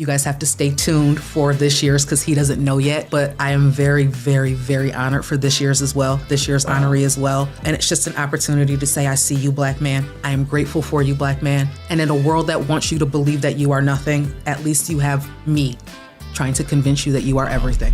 You guys have to stay tuned for this year's because he doesn't know yet. But I am very, very, very honored for this year's as well, this year's honoree as well. And it's just an opportunity to say, I see you, Black man. I am grateful for you, Black man. And in a world that wants you to believe that you are nothing, at least you have me trying to convince you that you are everything.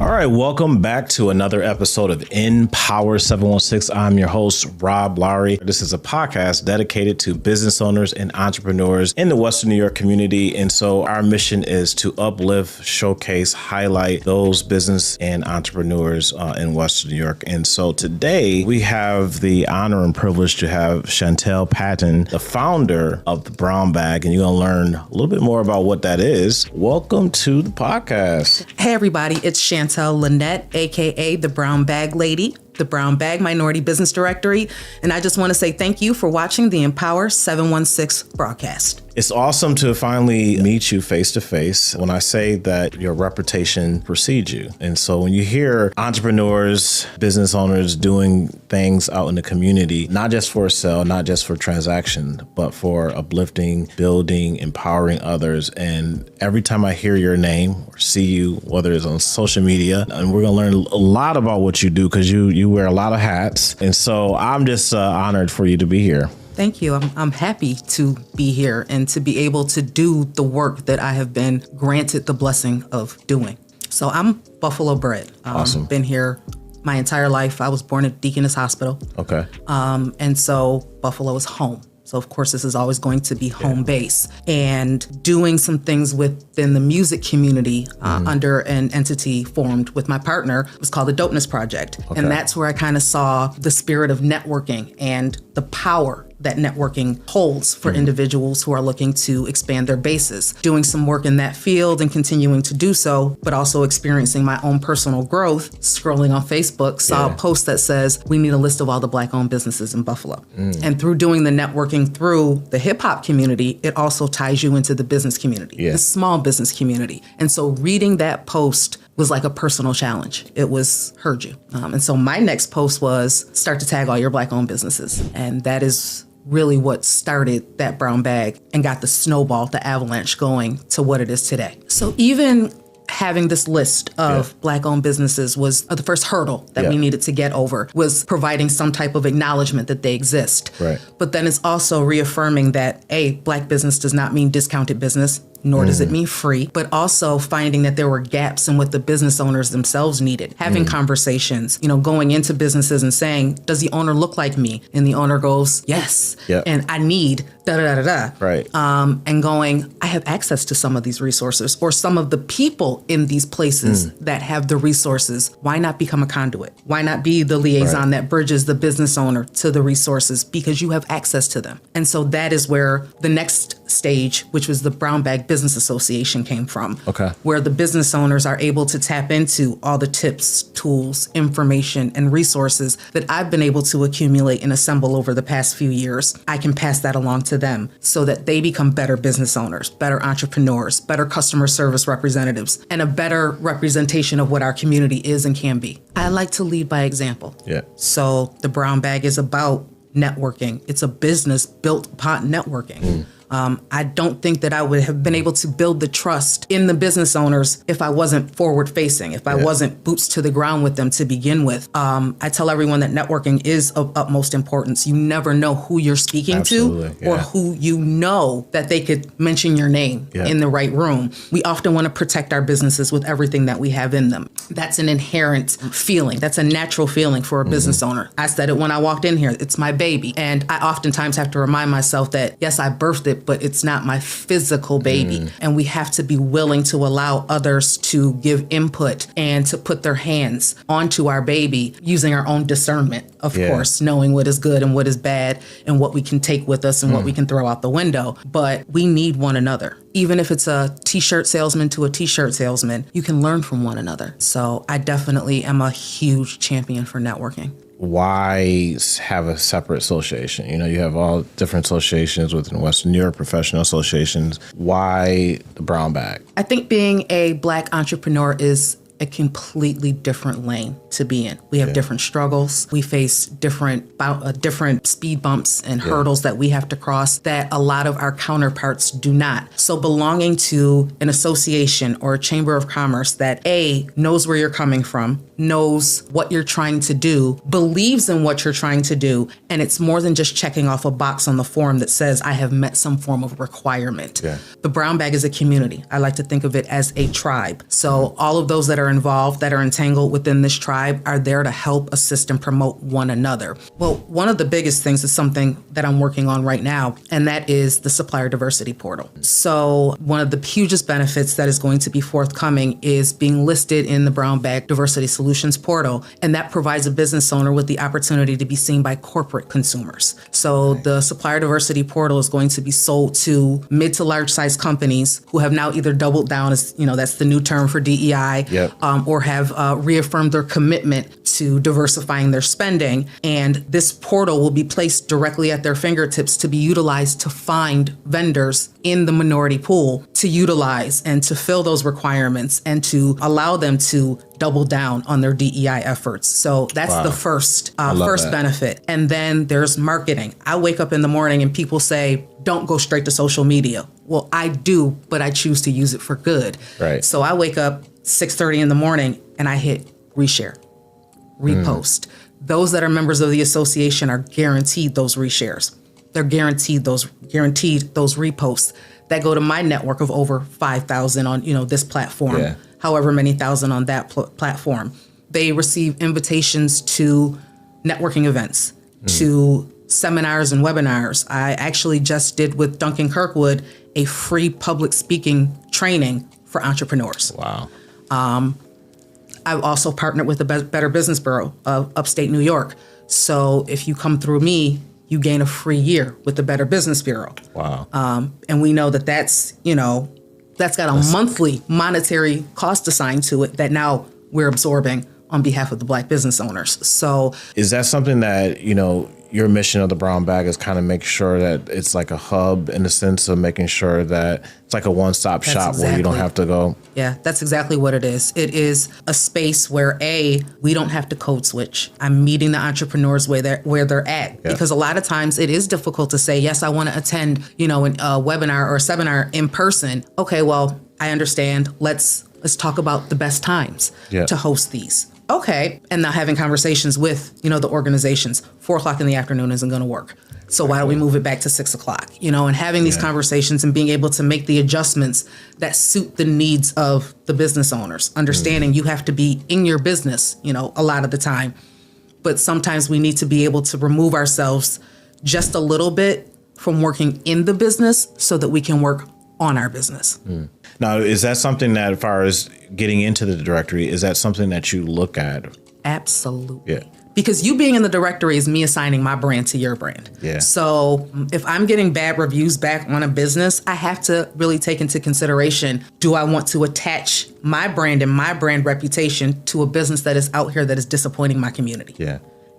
All right, welcome back to another episode of Empower716. I'm your host, Rob Lowery. This is a podcast dedicated to business owners and entrepreneurs in the Western New York community. And so our mission is to uplift, showcase, highlight those business and entrepreneurs in Western New York. And so today we have the honor and privilege to have Shantelle Patton, the founder of the Brown Bag. And you're going to learn a little bit more about what that is. Welcome to the podcast. Hey, everybody. It's Shantelle Lynette, aka the Brown Bag Lady, the Brown Bag Minority Business Directory. And I just want to say thank you for watching the Empower716 broadcast. It's awesome to finally meet you face to face. When I say that your reputation precedes you. And so when you hear entrepreneurs, business owners doing things out in the community, not just for a sale, not just for transaction, but for uplifting, building, empowering others. And every time I hear your name or see you, whether it's on social media, and we're going to learn a lot about what you do because you wear a lot of hats. And so I'm just honored for you to be here. Thank you. I'm happy to be here and to be able to do the work that I have been granted the blessing of doing. So I'm Buffalo bred. Awesome. Been here my entire life. I was born at Deaconess Hospital. Okay. And so Buffalo is home. So of course, this is always going to be home base. And doing some things within the music community under an entity formed with my partner was called the Dopeness Project. Okay. And that's where I kind of saw the spirit of networking and the power that networking holds for individuals who are looking to expand their bases. Doing some work in that field and continuing to do so, but also experiencing my own personal growth. Scrolling on Facebook, saw a post that says, we need a list of all the Black-owned businesses in Buffalo. And through doing the networking through the hip hop community, it also ties you into the business community, the small business community. And so reading that post was like a personal challenge. It was heard you. And so my next post was start to tag all your Black-owned businesses. And that is really what started that Brown Bag and got the snowball, the avalanche going to what it is today. So even having this list of Black-owned businesses was the first hurdle that we needed to get over, was providing some type of acknowledgement that they exist. Right. But then it's also reaffirming that, A, Black business does not mean discounted business, nor does it mean free, but also finding that there were gaps in what the business owners themselves needed. Having conversations, going into businesses and saying, does the owner look like me? And the owner goes, yes. And I need da-da-da-da-da. Right. And going, I have access to some of these resources or some of the people in these places that have the resources. Why not become a conduit? Why not be the liaison that bridges the business owner to the resources because you have access to them? And so that is where the next stage, which was the Brown Bag Business Association, came from. Okay. Where the business owners are able to tap into all the tips, tools, information, and resources that I've been able to accumulate and assemble over the past few years. I can pass that along to them so that they become better business owners, better entrepreneurs, better customer service representatives, and a better representation of what our community is and can be. I like to lead by example. Yeah. So the Brown Bag is about networking. It's a business built upon networking. I don't think that I would have been able to build the trust in the business owners if I wasn't forward facing, if I wasn't boots to the ground with them to begin with. I tell everyone that networking is of utmost importance. You never know who you're speaking to or who you know that they could mention your name in the right room. We often want to protect our businesses with everything that we have in them. That's an inherent feeling. That's a natural feeling for a business owner. I said it when I walked in here. It's my baby. And I oftentimes have to remind myself that, yes, I birthed it, it, but it's not my physical baby. And we have to be willing to allow others to give input and to put their hands onto our baby using our own discernment, of course, knowing what is good and what is bad and what we can take with us and what we can throw out the window. But we need one another. Even if it's a t-shirt salesman to a t-shirt salesman, you can learn from one another. So I definitely am a huge champion for networking. Why have a separate association? You know, you have all different associations within Western New York, professional associations. Why the brown bag? I think being a Black entrepreneur is a completely different lane to be in. We have different struggles. We face different speed bumps and hurdles that we have to cross that a lot of our counterparts do not. So belonging to an association or a chamber of commerce that A, knows where you're coming from, knows what you're trying to do, believes in what you're trying to do, and it's more than just checking off a box on the form that says I have met some form of requirement. The brown bag is a community. I like to think of it as a tribe. So all of those that are involved, that are entangled within this tribe, are there to help, assist, and promote one another. Well, one of the biggest things is something that I'm working on right now, and that is the supplier diversity portal. So one of the hugest benefits that is going to be forthcoming is being listed in the brown bag diversity solutions portal, and that provides a business owner with the opportunity to be seen by corporate consumers. So the supplier diversity portal is going to be sold to mid to large size companies who have now either doubled down, as you know, that's the new term for DEI, or have reaffirmed their commitment to diversifying their spending. And this portal will be placed directly at their fingertips to be utilized to find vendors in the minority pool to utilize and to fill those requirements and to allow them to double down on their DEI efforts. So that's the first benefit. And then there's marketing. I wake up in the morning and people say, don't go straight to social media. Well, I do, but I choose to use it for good. So I wake up 6:30 in the morning and I hit reshare, repost. Those that are members of the association are guaranteed those reshares. They're guaranteed those reposts that go to my network of over 5,000 on, you know, this platform, however many thousand on that platform. They receive invitations to networking events, to seminars and webinars. I actually just did with Duncan Kirkwood a free public speaking training for entrepreneurs. I've also partnered with the Better Business Bureau of upstate New York. So if you come through me, you gain a free year with the Better Business Bureau. And we know that that's got a monthly monetary cost assigned to it that now we're absorbing on behalf of the Black business owners. So is that something that, you know, your mission of the brown bag is kind of make sure that it's like a hub in the sense of making sure that it's like a one-stop shop where you don't have to go? Yeah, that's exactly what it is. It is a space where we don't have to code switch. I'm meeting the entrepreneurs where they're at. Because a lot of times it is difficult to say, yes, I want to attend, you know, a webinar or a seminar in person. Okay, well, I understand. Let's talk about the best times to host these. Okay. And now having conversations with, you know, the organizations, 4:00 in the afternoon isn't going to work. So why don't we move it back to 6:00, you know, and having these conversations and being able to make the adjustments that suit the needs of the business owners, understanding you have to be in your business, you know, a lot of the time. But sometimes we need to be able to remove ourselves just a little bit from working in the business so that we can work on our business. Now, is that something that, as far as getting into the directory, is that something that you look at? Absolutely. Because you being in the directory is me assigning my brand to your brand. So if I'm getting bad reviews back on a business, I have to really take into consideration, do I want to attach my brand and my brand reputation to a business that is out here that is disappointing my community?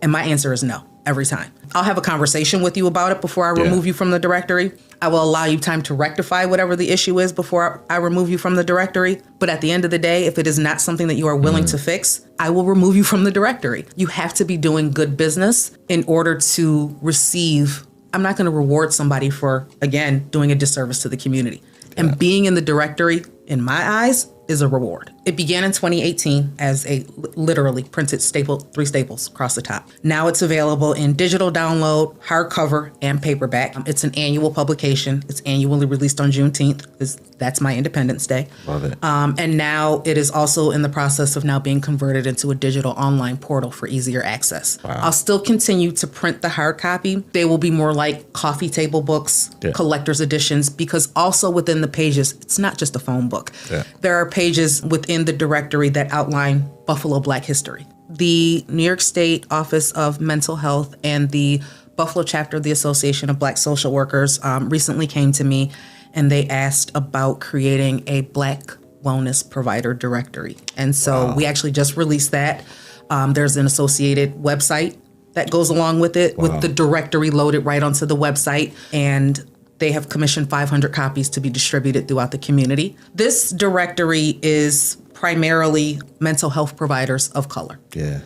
And my answer is no, every time. I'll have a conversation with you about it before I remove you from the directory. I will allow you time to rectify whatever the issue is before I remove you from the directory. But at the end of the day, if it is not something that you are willing to fix, I will remove you from the directory. You have to be doing good business in order to receive. I'm not going to reward somebody for, again, doing a disservice to the community. And being in the directory, in my eyes, is a reward. It began in 2018 as a literally printed staple, 3 staples across the top. Now it's available in digital download, hardcover, and paperback. It's an annual publication. It's annually released on Juneteenth because that's my Independence Day. Love it. And now it is also in the process of now being converted into a digital online portal for easier access. Wow. I'll still continue to print the hard copy. They will be more like coffee table books, collector's editions, because also within the pages, it's not just a phone book. Yeah. There are pages within the directory that outline Buffalo Black history. The New York State Office of Mental Health and the Buffalo chapter of the Association of Black Social Workers recently came to me and they asked about creating a Black wellness provider directory. And so we actually just released that. There's an associated website that goes along with it, with the directory loaded right onto the website. And they have commissioned 500 copies to be distributed throughout the community. This directory is primarily mental health providers of color. Yeah.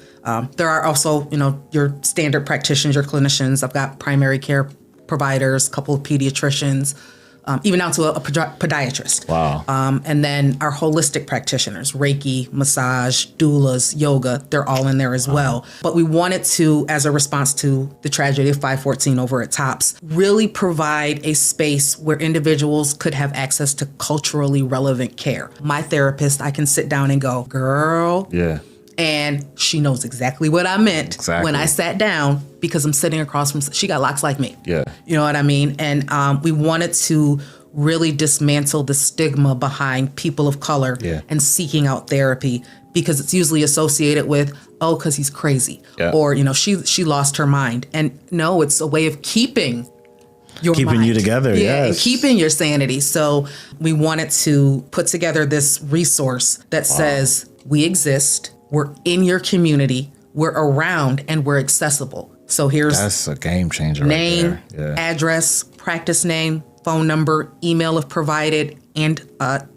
There are also, your standard practitioners, your clinicians. I've got primary care providers, a couple of pediatricians, even down to a podiatrist. Wow. And then our holistic practitioners, Reiki, massage, doulas, yoga, they're all in there as well. But we wanted to, as a response to the tragedy of 514 over at Tops, really provide a space where individuals could have access to culturally relevant care. My therapist, I can sit down and go, girl. Yeah. And she knows exactly what I meant when I sat down because I'm sitting across from, she got locks like me. Yeah. You know what I mean? And we wanted to really dismantle the stigma behind people of color and seeking out therapy because it's usually associated with, oh, because he's crazy. Yeah. Or, she lost her mind. And no, it's a way of keeping you together. And keeping your sanity. So we wanted to put together this resource that says we exist. We're in your community, we're around, and we're accessible. So that's a game changer. Name, right there. address, practice name, phone number, email if provided, and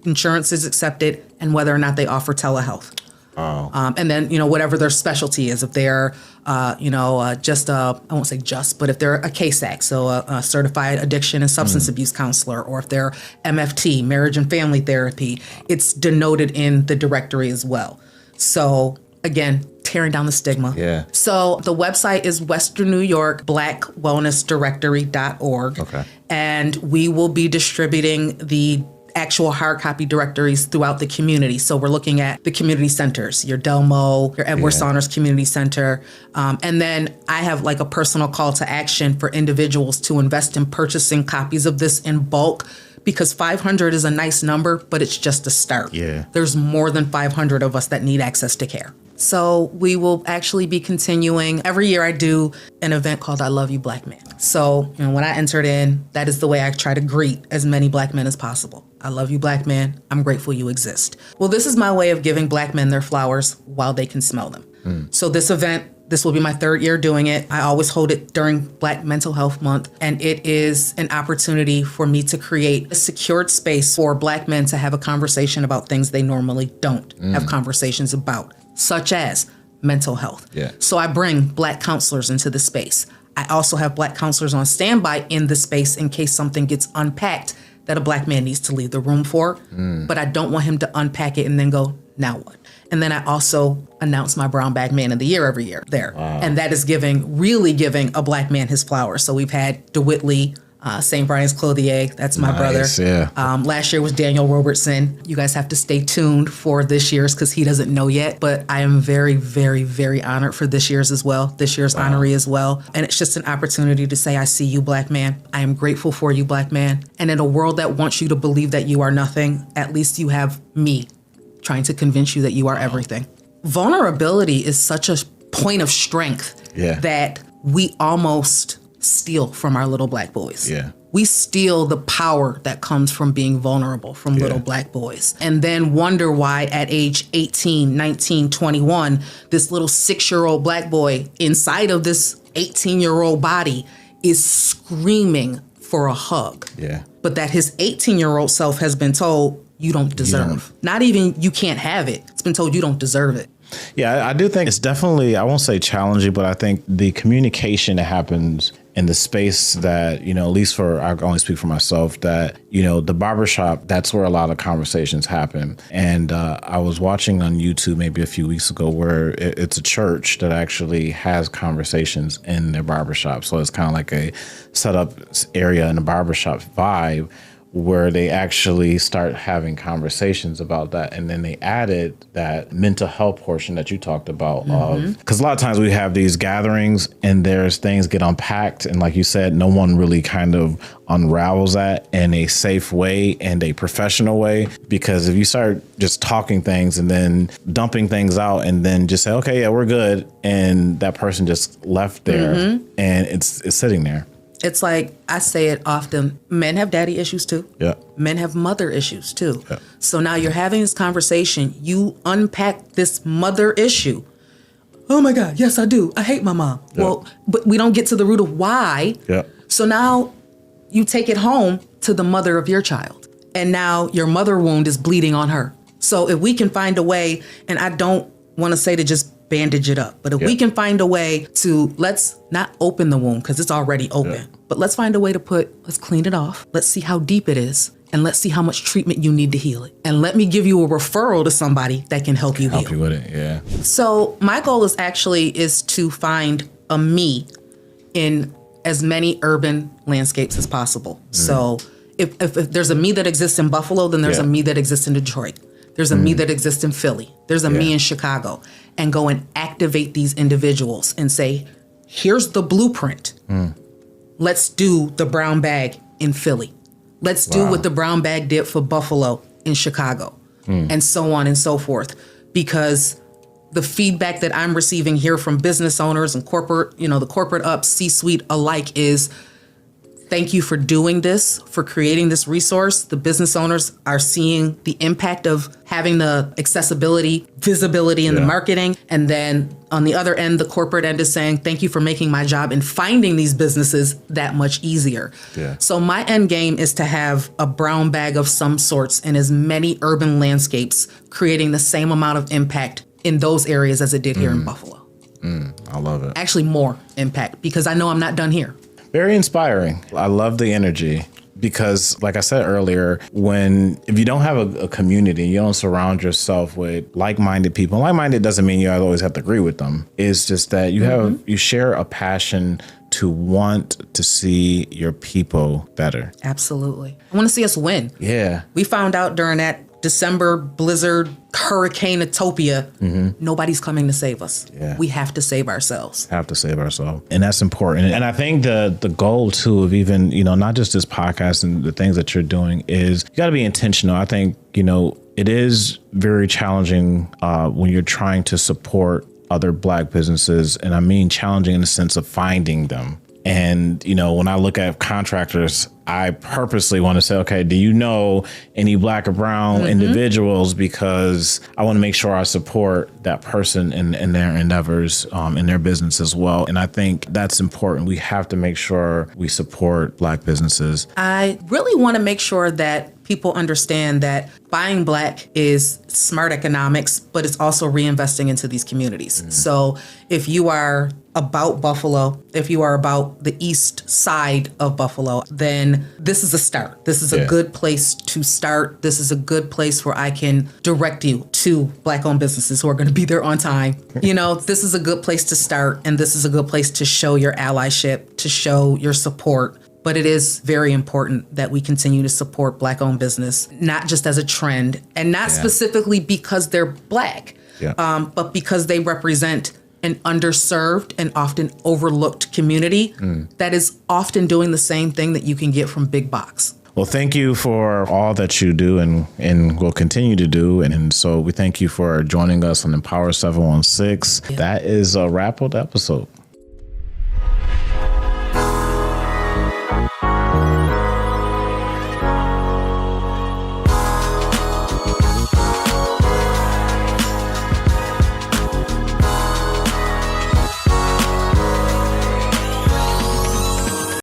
insurance is accepted, and whether or not they offer telehealth. Oh. And then, whatever their specialty is, if they're, I won't say just, but if they're a CASAC, so a certified addiction and substance abuse counselor, or if they're MFT, marriage and family therapy, it's denoted in the directory as well. So again, tearing down the stigma. Yeah. So the website is Western New York blackwellnessdirectory.org. Okay. And we will be distributing the actual hard copy directories throughout the community. So we're looking at the community centers, your Delmo, your Edward Saunders Community Center. And then I have like a personal call to action for individuals to invest in purchasing copies of this in bulk, because 500 is a nice number, but it's just a start. Yeah. There's more than 500 of us that need access to care. So we will actually be continuing. Every year I do an event called I Love You Black Man. So when I entered in, that is the way I try to greet as many Black men as possible. I love you, Black man. I'm grateful you exist. Well, this is my way of giving Black men their flowers while they can smell them. So this event, this will be my 3rd year doing it. I always hold it during Black Mental Health Month, and it is an opportunity for me to create a secured space for Black men to have a conversation about things they normally don't have conversations about, such as mental health. Yeah. So I bring Black counselors into the space. I also have Black counselors on standby in the space in case something gets unpacked that a Black man needs to leave the room for, but I don't want him to unpack it and then go, now what? And then I also announce my Brown Bag Man of the Year every year there. Wow. And that is really giving a Black man his flowers. So we've had DeWitt Lee, St. Brian's Clothier, that's my brother. Yeah. Last year was Daniel Robertson. You guys have to stay tuned for this year's because he doesn't know yet, but I am very, very, very honored for this year's as well, this year's honoree as well. And it's just an opportunity to say, I see you, Black man. I am grateful for you, Black man. And in a world that wants you to believe that you are nothing, at least you have me trying to convince you that you are everything. Vulnerability is such a point of strength that we almost steal from our little Black boys. Yeah. We steal the power that comes from being vulnerable from little Black boys, and then wonder why at age 18, 19, 21, this little 6-year-old Black boy inside of this 18-year-old body is screaming for a hug. Yeah. But that his 18-year-old self has been told, you don't deserve. Not even you can't have it. It's been told you don't deserve it. Yeah, I do think it's definitely, I won't say challenging, but I think the communication that happens in the space that, you know, at least for, I only speak for myself, that, you know, the barbershop, that's where a lot of conversations happen. And I was watching on YouTube maybe a few weeks ago where it's a church that actually has conversations in their barbershop. So it's kind of like a set up area in a barbershop vibe, where they actually start having conversations about that. And then they added that mental health portion that you talked about. Because a lot of times we have these gatherings and there's things get unpacked. And like you said, no one really kind of unravels that in a safe way and a professional way. Because if you start just talking things and then dumping things out and then just say, okay, yeah, we're good. And that person just left there and it's sitting there. It's like, I say it often, men have daddy issues too. Yeah. Men have mother issues too. Yeah. So now you're having this conversation, you unpack this mother issue. Oh my God, yes, I do. I hate my mom. Yeah. Well, but we don't get to the root of why. Yeah. So now you take it home to the mother of your child. And now your mother wound is bleeding on her. So if we can find a way, and I don't want to say to just bandage it up, but if we can find a way to, let's not open the wound because it's already open, but let's find a way to let's clean it off. Let's see how deep it is. And let's see how much treatment you need to heal it. And let me give you a referral to somebody that can help you heal. Help you with it, yeah. So my goal is to find a me in as many urban landscapes as possible. So if there's a me that exists in Buffalo, then there's a me that exists in Detroit. There's a me that exists in Philly. There's a me in Chicago. And go and activate these individuals and say, here's the blueprint. Let's do the brown bag in Philly. Let's do what the brown bag did for Buffalo in Chicago, and so on and so forth. Because the feedback that I'm receiving here from business owners and corporate, the corporate up C-suite alike is, thank you for doing this, for creating this resource. The business owners are seeing the impact of having the accessibility, visibility in the marketing. And then on the other end, the corporate end is saying, thank you for making my job in finding these businesses that much easier. Yeah. So my end game is to have a brown bag of some sorts in as many urban landscapes, creating the same amount of impact in those areas as it did here in Buffalo. I love it. Actually, more impact, because I know I'm not done here. Very inspiring. I love the energy because, like I said earlier, if you don't have a community, you don't surround yourself with like-minded people. Like-minded doesn't mean you always have to agree with them. It's just that you share a passion to want to see your people better. Absolutely. I want to see us win. Yeah. We found out during that December blizzard, hurricane-utopia, nobody's coming to save us. Yeah. We have to save ourselves. And that's important. And I think the goal too of even, not just this podcast and the things that you're doing is you got to be intentional. I think, it is very challenging when you're trying to support other Black businesses. And I mean challenging in the sense of finding them. And, when I look at contractors, I purposely want to say, okay, do you know any Black or brown individuals? Because I want to make sure I support that person in their endeavors, in their business as well. And I think that's important. We have to make sure we support Black businesses. I really want to make sure that people understand that buying Black is smart economics, but it's also reinvesting into these communities. So if you are about Buffalo, if you are about the east side of Buffalo, then this is a start. This is a good place to start. This is a good place where I can direct you to Black-owned businesses who are going to be there on time. This is a good place to start, and this is a good place to show your allyship, to show your support. But it is very important that we continue to support Black-owned business, not just as a trend, and not specifically because they're Black, but because they represent an underserved and often overlooked community that is often doing the same thing that you can get from big box. Well, thank you for all that you do and will continue to do. And so we thank you for joining us on Empower 716. That is a wrap up episode.